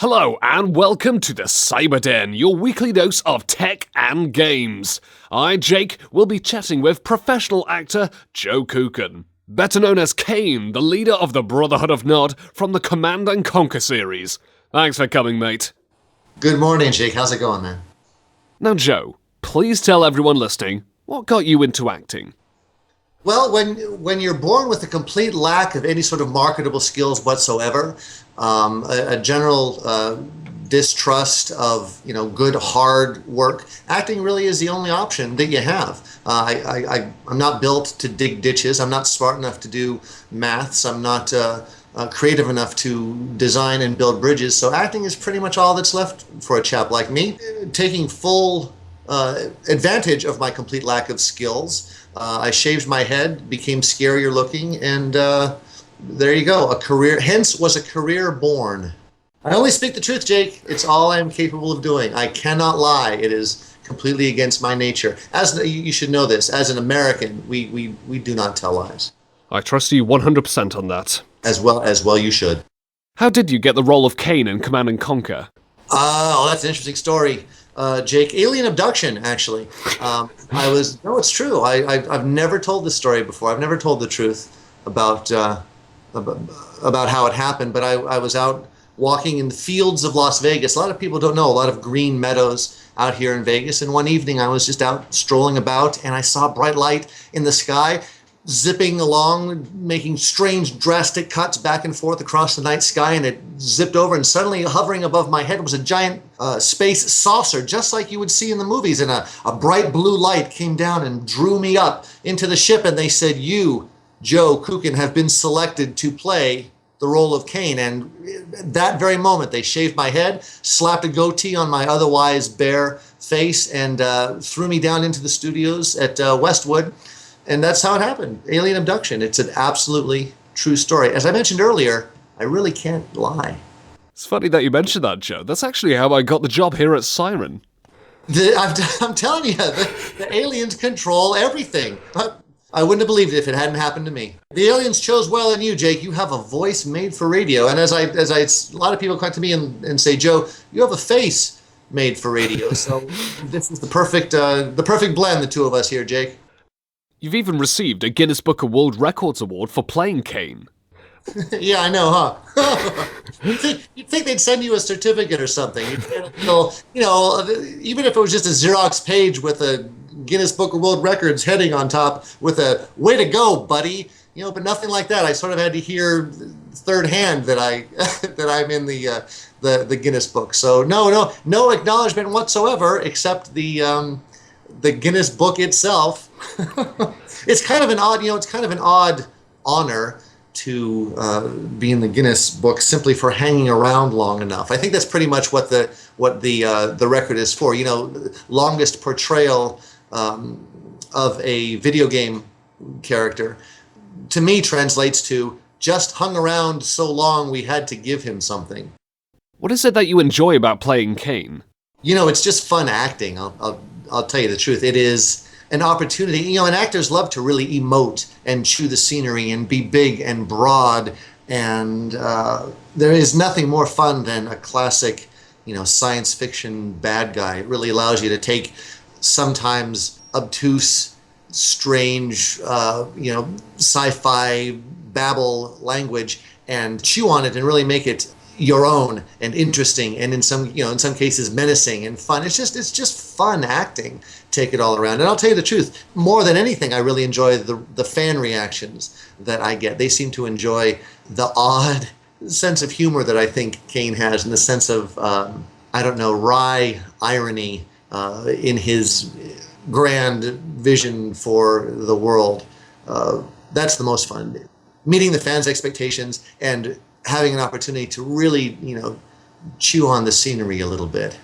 Hello and welcome to the Cyber Den, your weekly dose of tech and games. I, Jake, will be chatting with professional actor Joe Kucan, better known as Kane, the leader of the Brotherhood of Nod from the Command and Conquer series. Thanks for coming, mate. Good morning, Jake. How's it going, man? Now, Joe, please tell everyone listening what got you into acting. Well, when you're born with a complete lack of any sort of marketable skills whatsoever, a general distrust of good hard work, acting really is the only option that you have. I'm not built to dig ditches. I'm not smart enough to do maths. I'm not creative enough to design and build bridges. So acting is pretty much all that's left for a chap like me. Taking full advantage of my complete lack of skills, I shaved my head, became scarier looking, and there you go. Hence was a career born. I only speak the truth, Jake. It's all I am capable of doing. I cannot lie. It is completely against my nature. You should know this. As an American, we do not tell lies. I trust you 100% on that. As well you should. How did you get the role of Kane in Command and Conquer? Oh, that's an interesting story. Jake, alien abduction, actually. No, it's true. I've never told this story before. I've never told the truth about how it happened, but I was out walking in the fields of Las Vegas. A lot of people don't know, a lot of green meadows out here in Vegas. And one evening I was just out strolling about and I saw a bright light in the sky, zipping along, making strange, drastic cuts back and forth across the night sky, and it zipped over, and suddenly hovering above my head was a giant space saucer, just like you would see in the movies, and a bright blue light came down and drew me up into the ship, and they said, "You, Joe Kucan, have been selected to play the role of Kane." And that very moment, they shaved my head, slapped a goatee on my otherwise bare face, and threw me down into the studios at Westwood. And that's how it happened. Alien abduction. It's an absolutely true story. As I mentioned earlier, I really can't lie. It's funny that you mentioned that, Joe. That's actually how I got the job here at Siren. I'm telling you, the aliens control everything. I wouldn't have believed it if it hadn't happened to me. The aliens chose well in you, Jake. You have a voice made for radio. And as a lot of people come to me and say, "Joe, you have a face made for radio." So this is the perfect blend, the two of us here, Jake. You've even received a Guinness Book of World Records award for playing Kane. Yeah, I know, huh? You'd think they'd send you a certificate or something. Even if it was just a Xerox page with a Guinness Book of World Records heading on top with a "way to go, buddy," but nothing like that. I sort of had to hear third hand that I'm in the Guinness book. So no acknowledgement whatsoever, except the Guinness book itself. It's kind of an odd honor to be in the Guinness book simply for hanging around long enough. I think that's pretty much what the record is for. Longest portrayal of a video game character, to me, translates to just hung around so long we had to give him something. What is it that you enjoy about playing Kane? It's just fun acting. I'll tell you the truth. It is an opportunity. And actors love to really emote and chew the scenery and be big and broad. And there is nothing more fun than a classic, science fiction bad guy. It really allows you to take sometimes obtuse, strange, sci-fi babble language and chew on it and really make it your own and interesting, and in some cases menacing and fun. It's just fun acting. Take it all around. And I'll tell you the truth, more than anything, I really enjoy the fan reactions that I get. They seem to enjoy the odd sense of humor that I think Kane has, and the sense of wry irony in his grand vision for the world. That's the most fun. Meeting the fans' expectations and having an opportunity to really, chew on the scenery a little bit.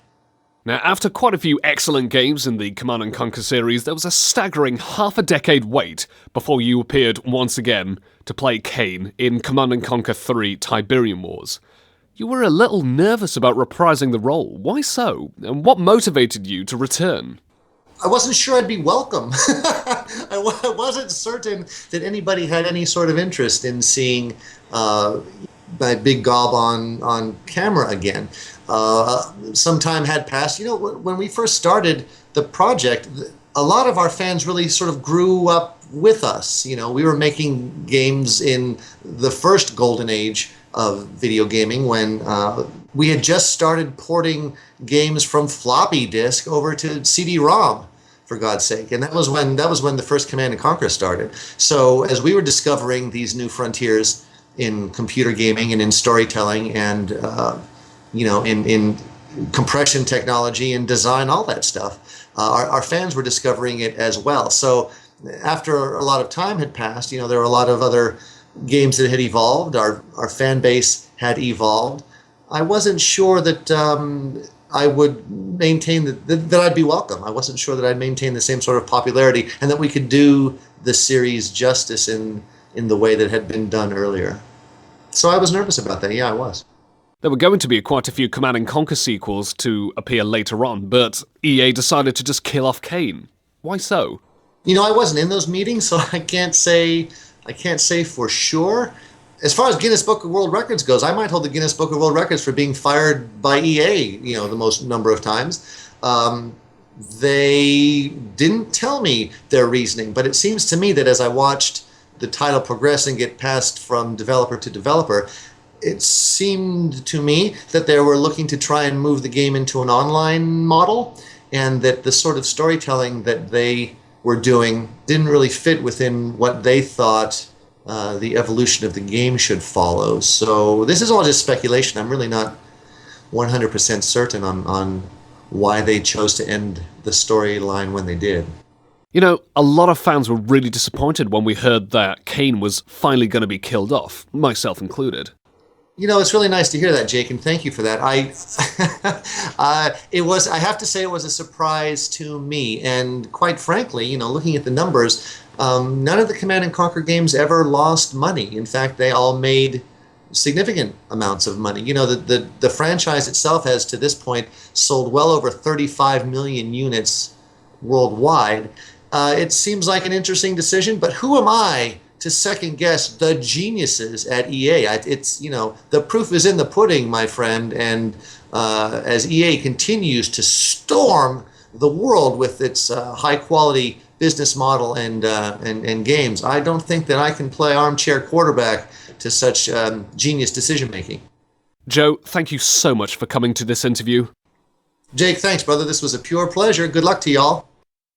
Now, after quite a few excellent games in the Command & Conquer series, there was a staggering half-a-decade wait before you appeared once again to play Kane in Command & Conquer 3 Tiberium Wars. You were a little nervous about reprising the role. Why so? And what motivated you to return? I wasn't sure I'd be welcome. I wasn't certain that anybody had any sort of interest in seeing my big gob on camera again. Some time had passed. When we first started the project, a lot of our fans really sort of grew up with us. We were making games in the first golden age of video gaming when we had just started porting games from floppy disk over to CD-ROM, for God's sake. And that was when the first Command and Conquer started. So as we were discovering these new frontiers in computer gaming and in storytelling and in compression technology and design, all that stuff, our fans were discovering it as well. So after a lot of time had passed, there were a lot of other games that had evolved. Our fan base had evolved. I wasn't sure that I would maintain that I'd be welcome. I wasn't sure that I'd maintain the same sort of popularity and that we could do the series justice in the way that had been done earlier. So I was nervous about that. Yeah, I was. There were going to be quite a few Command and Conquer sequels to appear later on, but EA decided to just kill off Kane. Why so? I wasn't in those meetings, so I can't say for sure. As far as Guinness Book of World Records goes, I might hold the Guinness Book of World Records for being fired by EA, the most number of times. They didn't tell me their reasoning, but it seems to me that as I watched the title progress and get passed from developer to developer, it seemed to me that they were looking to try and move the game into an online model, and that the sort of storytelling that they were doing didn't really fit within what they thought the evolution of the game should follow. So this is all just speculation. I'm really not 100% certain on why they chose to end the storyline when they did. A lot of fans were really disappointed when we heard that Kane was finally going to be killed off, myself included. It's really nice to hear that, Jake, and thank you for that. I have to say it was a surprise to me, and quite frankly, looking at the numbers, none of the Command & Conquer games ever lost money. In fact, they all made significant amounts of money. The franchise itself has, to this point, sold well over 35 million units worldwide. It seems like an interesting decision, but who am I to second guess the geniuses at EA? It's the proof is in the pudding, my friend. And as EA continues to storm the world with its high quality business model and games, I don't think that I can play armchair quarterback to such genius decision making. Joe, thank you so much for coming to this interview. Jake, thanks, brother. This was a pure pleasure. Good luck to y'all.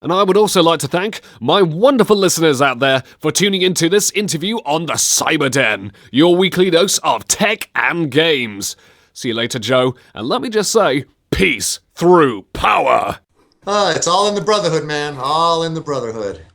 And I would also like to thank my wonderful listeners out there for tuning into this interview on the Cyber Den, your weekly dose of tech and games. See you later, Joe, and let me just say, peace through power. It's all in the brotherhood, man. All in the brotherhood.